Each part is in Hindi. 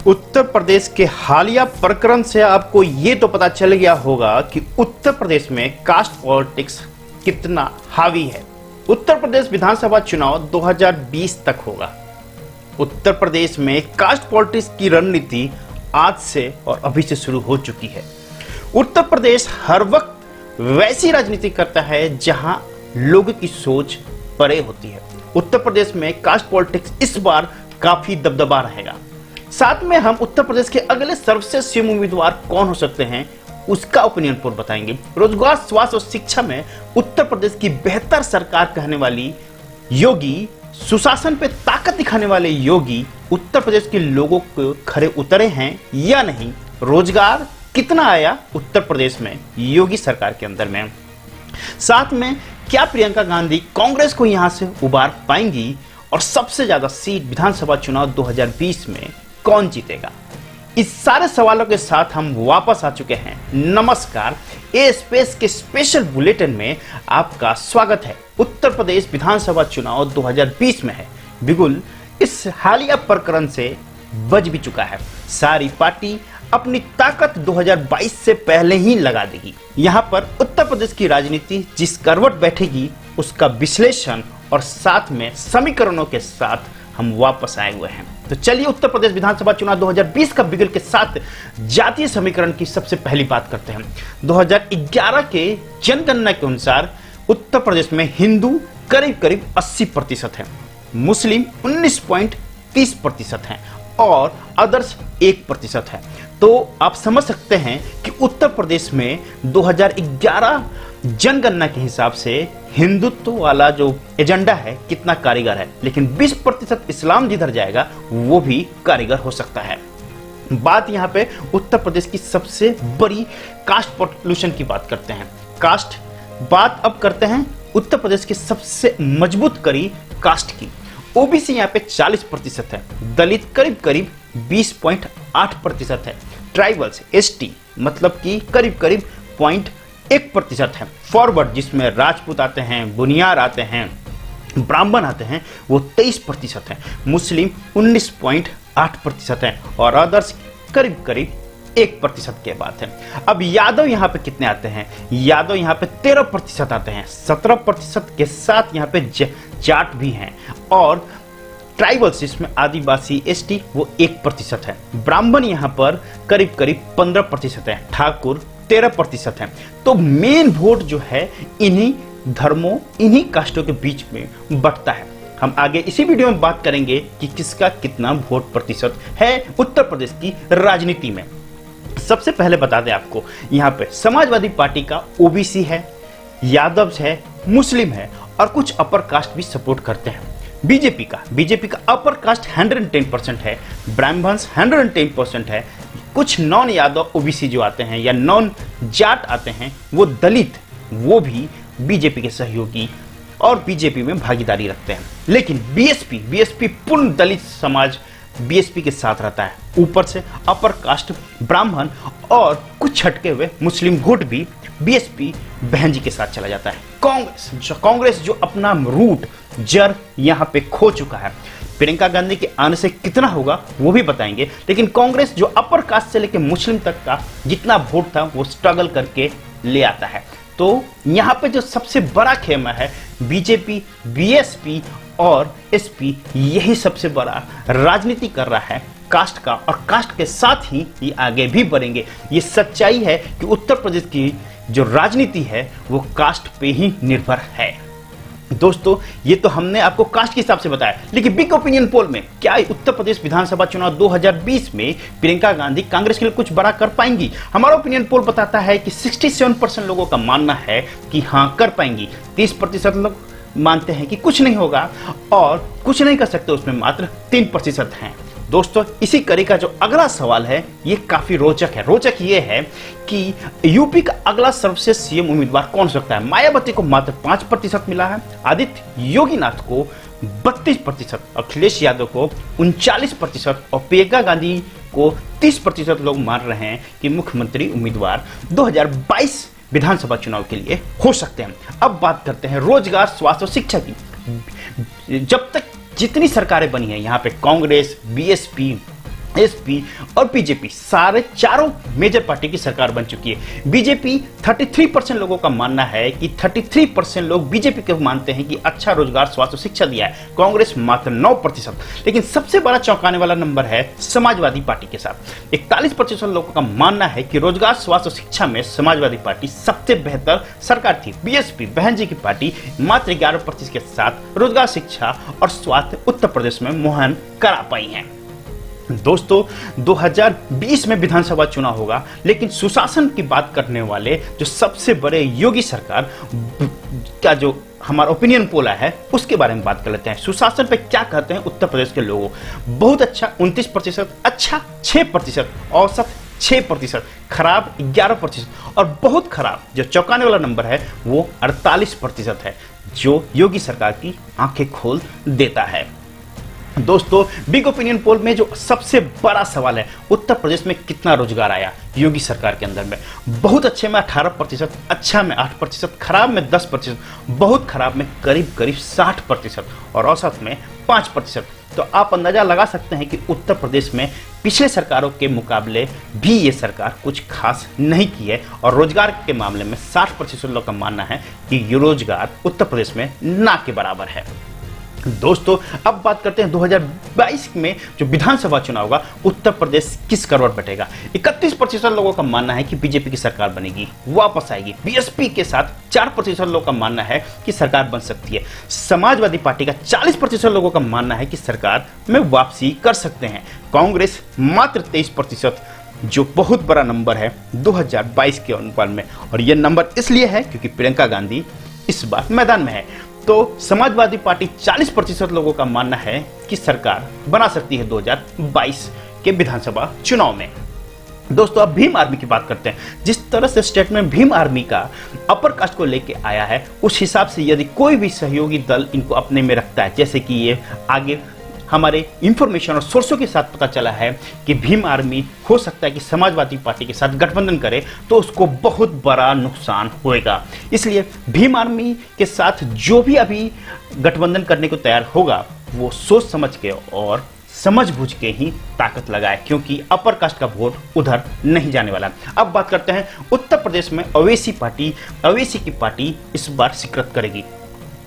उत्तर प्रदेश के हालिया प्रकरण से आपको ये तो पता चल गया होगा कि उत्तर प्रदेश में कास्ट पॉलिटिक्स कितना हावी है। उत्तर प्रदेश विधानसभा चुनाव 2020 तक होगा। उत्तर प्रदेश में कास्ट पॉलिटिक्स की रणनीति आज से और अभी से शुरू हो चुकी है। उत्तर प्रदेश हर वक्त वैसी राजनीति करता है जहां लोगों की सोच परे होती है। उत्तर प्रदेश में कास्ट पॉलिटिक्स इस बार काफी दबदबा रहेगा। साथ में हम उत्तर प्रदेश के अगले सर्वश्रेष्ठ सीएम उम्मीदवार कौन हो सकते हैं उसका ओपिनियन पोल बताएंगे। रोजगार, स्वास्थ्य और शिक्षा में उत्तर प्रदेश की बेहतर सरकार कहने वाली योगी, सुशासन पे ताकत दिखाने वाले योगी उत्तर प्रदेश के लोगों को खरे उतरे हैं या नहीं। रोजगार कितना आया उत्तर प्रदेश में योगी सरकार के अंदर में। साथ में क्या प्रियंका गांधी कांग्रेस को यहां से उबार पाएंगी और सबसे ज्यादा सीट विधानसभा चुनाव 2020 में कौन जीतेगा। इस सारे सवालों के साथ हम वापस आ चुके हैं। नमस्कार, ए स्पेस के स्पेशल बुलेटिन में आपका स्वागत है। उत्तर प्रदेश विधानसभा चुनाव 2020 में है। बिगुल इस हालिया प्रकरण से बच भी चुका है। सारी पार्टी अपनी ताकत 2022 से पहले ही लगा देगी। यहां पर उत्तर प्रदेश की राजनीति जिस करवट बैठेगी उसका विश्लेषण और साथ में समीकरणों के साथ हम वापस आए हुए हैं। तो चलिए उत्तर प्रदेश विधानसभा चुनाव 2020 का बिगुल के साथ जातीय समीकरण की सबसे पहली बात करते हैं। 2011 के जनगणना के अनुसार उत्तर प्रदेश में हिंदू करीब करीब 80% है, मुस्लिम 19.30% है और अदर्स 1% है। तो आप समझ सकते हैं कि उत्तर प्रदेश में 2011 जनगणना के हिसाब से हिंदुत्व वाला जो एजेंडा है कितना कारीगर है, लेकिन 20% इस्लाम जिधर जाएगा वो भी कारीगर हो सकता है। बात यहाँ पे उत्तर प्रदेश की सबसे बड़ी कास्ट पॉपुलेशन की बात करते हैं। कास्ट बात अब करते हैं उत्तर प्रदेश की सबसे मजबूत कड़ी कास्ट की। ओबीसी यहाँ पे 40% है, दलित करीब करीब 20.8% है, ट्राइबल्स एसटी मतलब कि करीब करीब 0.1% है, फॉरवर्ड जिसमें राजपूत आते हैं, बुनियार आते हैं, ब्राह्मण आते हैं वो 23% है, मुस्लिम 19.8% है और अदर्स करीब करीब 1% के बात है। अब यादव यहाँ पे कितने आते हैं? यादव यहाँ पे 13% आते हैं, 17% के साथ यहाँ पे जाट भी हैं और ट्राइबल्स जिसमें आदिवासी एसटी वो 1% है, ब्राह्मण यहाँ पर करीब करीब 15% है, ठाकुर 13% है। तो मेन वोट जो है इन्हीं धर्मों, इन्हीं कास्टों के बीच में बंटता है। हम आगे इसी वीडियो में बात करेंगे कि किसका कितना वोट प्रतिशत है उत्तर प्रदेश की राजनीति में। सबसे पहले बता दें आपको, यहाँ पे समाजवादी पार्टी का ओबीसी है, यादव है, मुस्लिम है और कुछ अपर कास्ट भी सपोर्ट करते हैं। बीजेपी का अपर कास्ट 110% है, ब्राह्मण्स 110% है, कुछ नॉन यादव ओबीसी जो आते हैं या नॉन जाट आते हैं वो दलित, वो भी बीजेपी के सहयोगी और बीजेपी में भागीदारी रखते हैं। लेकिन बीएसपी पूर्ण दलित समाज बीएसपी के साथ रहता है। ऊपर से अपर कास्ट ब्राह्मण और कुछ हटके हुए मुस्लिम वोट भी बीएसपी बहन जी के साथ चला जाता है। कांग्रेस जो अपना रूट जड़ यहां पे खो चुका है। प्रियंका गांधी के आने से कितना होगा वो भी बताएंगे, लेकिन कांग्रेस जो अपर कास्ट से लेकर मुस्लिम तक का जितना वोट था वो स्ट्रगल करके ले आता है। तो यहाँ पे जो सबसे बड़ा खेमा है बीजेपी, बीएसपी और एसपी, यही सबसे बड़ा राजनीति कर रहा है कास्ट का और कास्ट के साथ ही ये आगे भी बढ़ेंगे। ये सच्चाई है कि उत्तर प्रदेश की जो राजनीति है वो कास्ट पे ही निर्भर है। दोस्तों ये तो हमने आपको कास्ट के हिसाब से बताया, लेकिन बिग ओपिनियन पोल में क्या उत्तर प्रदेश विधानसभा चुनाव 2020 में प्रियंका गांधी कांग्रेस के लिए कुछ बड़ा कर पाएंगी? हमारा ओपिनियन पोल बताता है कि 67% लोगों का मानना है कि हाँ कर पाएंगी, 30% लोग मानते हैं कि कुछ नहीं होगा और कुछ नहीं कर सकते उसमें मात्र 3% हैं। दोस्तों इसी कड़ी का जो अगला सवाल है ये काफी रोचक है। रोचक ये है कि यूपी का अगला सर्वश्रेष्ठ सीएम उम्मीदवार कौन हो सकता है। मायावती को मात्र 5% मिला है, आदित्य योगीनाथ को 32%, अखिलेश यादव को 39% और प्रियंका गांधी को 30% लोग मान रहे हैं कि मुख्यमंत्री उम्मीदवार 2022 विधानसभा चुनाव के लिए हो सकते हैं। अब बात करते हैं रोजगार, स्वास्थ्य और शिक्षा की। जब तक जितनी सरकारें बनी हैं यहाँ पे कांग्रेस, बीएसपी, एसपी और बीजेपी सारे चारों मेजर पार्टी की सरकार बन चुकी है। बीजेपी 33% लोगों का मानना है कि 33% लोग बीजेपी को मानते हैं कि अच्छा रोजगार, स्वास्थ्य, शिक्षा दिया है। कांग्रेस मात्र 9%। लेकिन सबसे बड़ा चौंकाने वाला नंबर है समाजवादी पार्टी के साथ। 41% लोगों का मानना है कि रोजगार, स्वास्थ्य और शिक्षा में समाजवादी पार्टी सबसे बेहतर सरकार थी। बीएसपी, बहन जी की पार्टी, मात्र 11% के साथ रोजगार, शिक्षा और स्वास्थ्य उत्तर प्रदेश में मुहैया करा पाई है। दोस्तों 2020 में विधानसभा चुनाव होगा, लेकिन सुशासन की बात करने वाले जो सबसे बड़े योगी सरकार का जो हमारा ओपिनियन पोल है उसके बारे में बात कर लेते हैं। सुशासन पे क्या कहते हैं उत्तर प्रदेश के लोगों। बहुत अच्छा 29%, अच्छा 6%, औसत 6%, खराब 11% और बहुत खराब जो चौंकाने वाला नंबर है वो 48% है, जो योगी सरकार की आंखें खोल देता है। दोस्तों बिग ओपिनियन पोल में जो सबसे बड़ा सवाल है, उत्तर प्रदेश में कितना रोजगार आया योगी सरकार के अंदर में। बहुत अच्छे में 18%, अच्छा में 8%, खराब में 10%, बहुत खराब में करीब 60% और औसत में 5%। तो आप अंदाजा लगा सकते हैं कि उत्तर प्रदेश में पिछले सरकारों के मुकाबले भी ये सरकार कुछ खास नहीं की है और रोजगार के मामले में 60% लोगों का मानना है कि ये रोजगार उत्तर प्रदेश में ना के बराबर है। दोस्तों अब बात करते हैं 2022 में जो विधानसभा चुनाव होगा, उत्तर प्रदेश किस करवट बैठेगा। 31% लोगों का मानना है कि बीजेपी की सरकार बनेगी, वापस आएगी। बीएसपी के साथ 4% लोगों का मानना है कि सरकार बन सकती है। समाजवादी पार्टी का 40% लोगों का मानना है कि सरकार में वापसी कर सकते हैं। कांग्रेस मात्र 23%, जो बहुत बड़ा नंबर है 2022 के अनुपात में, और यह नंबर इसलिए है क्योंकि प्रियंका गांधी इस बार मैदान में है। तो समाजवादी पार्टी 40% लोगों का मानना है कि सरकार बना सकती है 2022 के विधानसभा चुनाव में। दोस्तों अब भीम आर्मी की बात करते हैं। जिस तरह से स्टेटमेंट भीम आर्मी का अपर कास्ट को लेके आया है, उस हिसाब से यदि कोई भी सहयोगी दल इनको अपने में रखता है, जैसे कि ये आगे हमारे इंफॉर्मेशन और सोर्सों के साथ पता चला है कि भीम आर्मी हो सकता है कि समाजवादी पार्टी के साथ गठबंधन करे, तो उसको बहुत बड़ा नुकसान होएगा। इसलिए भीम आर्मी के साथ जो भी अभी गठबंधन करने को तैयार होगा, वो सोच समझ के और समझ बूझ के ही ताकत लगाए, क्योंकि अपर कास्ट का वोट उधर नहीं जाने वाला। अब बात करते हैं उत्तर प्रदेश में अवैसी की पार्टी इस बार शिरकत करेगी।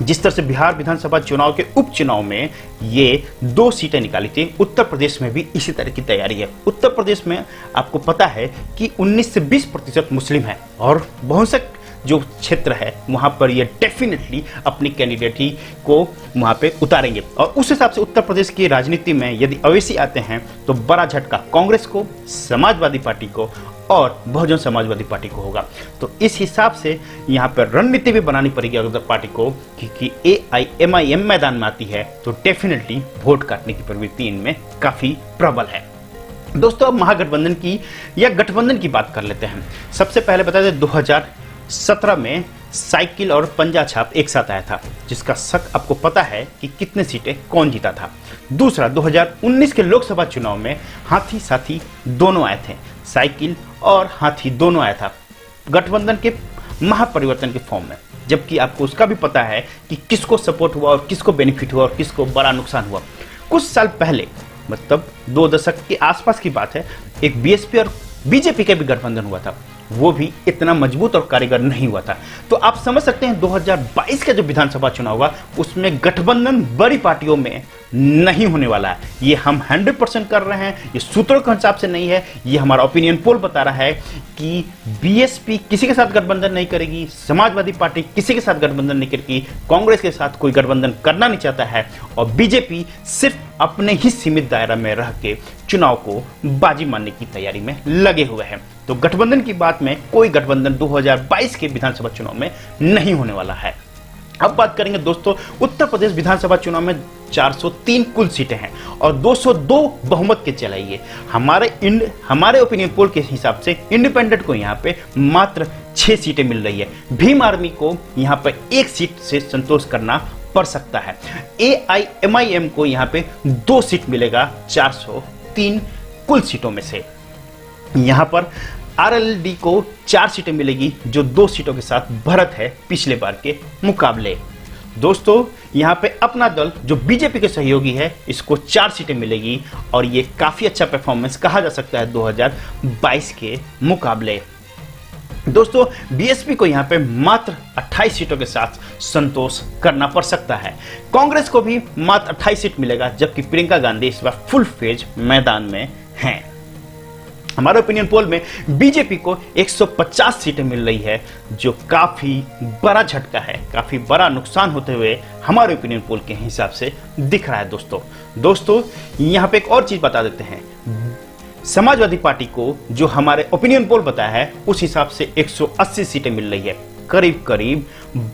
जिस तरह से बिहार विधानसभा चुनाव के उपचुनाव में ये 2 सीटें निकाली थी, उत्तर प्रदेश में भी इसी तरह की तैयारी है। उत्तर प्रदेश में आपको पता है कि 19 से 20% मुस्लिम है और बहुत से जो क्षेत्र है वहां पर ये डेफिनेटली अपनी कैंडिडेट ही को वहां पे उतारेंगे। और उस हिसाब से उत्तर प्रदेश की राजनीति में यदि अवैसी आते हैं तो बड़ा झटका कांग्रेस को, समाजवादी पार्टी को और बहुजन समाजवादी पार्टी को होगा। तो इस हिसाब से यहाँ पर रणनीति भी बनानी पड़ेगी अगर पार्टी को, क्योंकि AIMIM मैदान में आती है तो डेफिनेटली वोट काटने की प्रवृत्ति इनमें काफी प्रबल है। दोस्तों अब महागठबंधन की या गठबंधन की बात कर लेते हैं। सबसे पहले बता दें 2017 में साइकिल और पंजा छाप एक साथ आया था, जिसका शक आपको पता है कि कितने सीटें कौन जीता था। दूसरा 2019 के लोकसभा चुनाव में हाथी साथी दोनों आए थे, साइकिल और हाथी दोनों आया था गठबंधन के महापरिवर्तन के फॉर्म में, जबकि आपको उसका भी पता है कि किसको सपोर्ट हुआ और किसको बेनिफिट हुआ और किसको बड़ा नुकसान हुआ। कुछ साल पहले, मतलब 2 दशक के आसपास की बात है, एक बीएसपी और बीजेपी का भी गठबंधन हुआ था, वो भी इतना मजबूत और कारगर नहीं हुआ था। तो आप समझ सकते हैं 2022 का जो विधानसभा चुनाव होगा उसमें गठबंधन बड़ी पार्टियों में नहीं होने वाला है। ये हम 100% कर रहे हैं, ये सूत्रों के हिसाब से नहीं है, ये हमारा ओपिनियन पोल बता रहा है कि बीएसपी किसी के साथ गठबंधन नहीं करेगी, समाजवादी पार्टी किसी के साथ गठबंधन नहीं करेगी, कांग्रेस के साथ कोई गठबंधन करना नहीं चाहता है और बीजेपी सिर्फ अपने ही सीमित दायरा में रह के चुनाव को बाजी मारने की तैयारी में लगे हुए हैं। तो गठबंधन की बात में कोई गठबंधन 2022 के विधानसभा चुनाव में नहीं होने वाला है। अब बात करेंगे दोस्तों उत्तर प्रदेश विधानसभा चुनाव में 403 कुल सीटें हैं और 202 बहुमत के चलाइए। हमारे ओपिनियन पोल के हिसाब से इंडिपेंडेंट को यहाँ पे मात्र 6 सीटें मिल रही है। भीम आर्मी को यहाँ पे 1 सीट से संतोष करना पड़ सकता है। AIMIM को यहाँ पे 2 सीट मिलेगा 403 कुल सीटों में से। यहाँ पर RLD को 4 सीटें मिलेगी, जो 2 सीटों के साथ बढ़त है पिछले बार के मुकाबले। दोस्तों यहाँ पे अपना दल जो बीजेपी के सहयोगी है इसको 4 सीटें मिलेगी और ये काफी अच्छा परफॉर्मेंस कहा जा सकता है 2022 के मुकाबले। दोस्तों बीएसपी को यहां पे मात्र 28 सीटों के साथ संतोष करना पड़ सकता है। कांग्रेस को भी मात्र 28 सीट मिलेगा, जबकि प्रियंका गांधी इस बार फुल फेज मैदान में हैं। हमारे ओपिनियन पोल में बीजेपी को 150 सीटें मिल रही है, जो काफी बड़ा झटका है, काफी बड़ा नुकसान होते हुए हमारे ओपिनियन पोल के हिसाब से दिख रहा है। दोस्तों यहां पे एक और चीज बता देते हैं, समाजवादी पार्टी को जो हमारे ओपिनियन पोल बताया है उस हिसाब से 180 सीटें मिल रही है, करीब करीब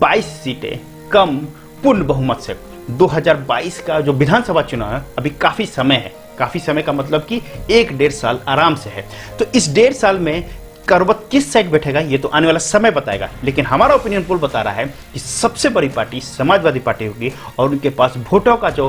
22 सीटें कम पूर्ण बहुमत से। 2022 का जो विधानसभा चुनाव है अभी काफी समय है, काफी समय का मतलब कि 1-1.5 साल आराम से है। तो इस 1.5 साल में करवट किस साइड बैठेगा ये तो आने वाला समय बताएगा, लेकिन हमारा ओपिनियन पोल बता रहा है कि सबसे बड़ी पार्टी समाजवादी पार्टी होगी और उनके पास वोटों का जो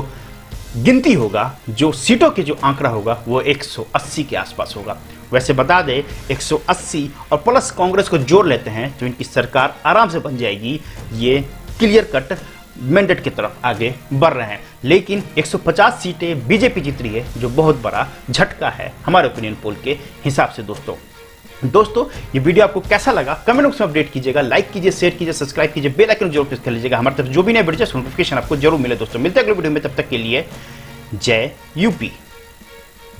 गिनती होगा, जो सीटों के जो आंकड़ा होगा वो 180 के आसपास होगा। वैसे बता दें 180 और प्लस कांग्रेस को जोड़ लेते हैं तो इनकी सरकार आराम से बन जाएगी। ये क्लियर कट मैंडेट की तरफ आगे बढ़ रहे हैं, लेकिन 150 सीटें बीजेपी जीत रही है, जो बहुत बड़ा झटका है हमारे ओपिनियन पोल के हिसाब से। दोस्तों ये वीडियो आपको कैसा लगा कमेंट बॉक्स में अपडेट कीजिएगा, लाइक कीजिए, शेयर कीजिए, सब्सक्राइब कीजिए, बेल आइकन जरूर प्रेस कर लीजिएगा। हमारी तरफ जो भी नए वीडियो नोटिफिकेशन आपको जरूर मिले। दोस्तों मिलते हैं अगले वीडियो में, तब तक के लिए जय यूपी।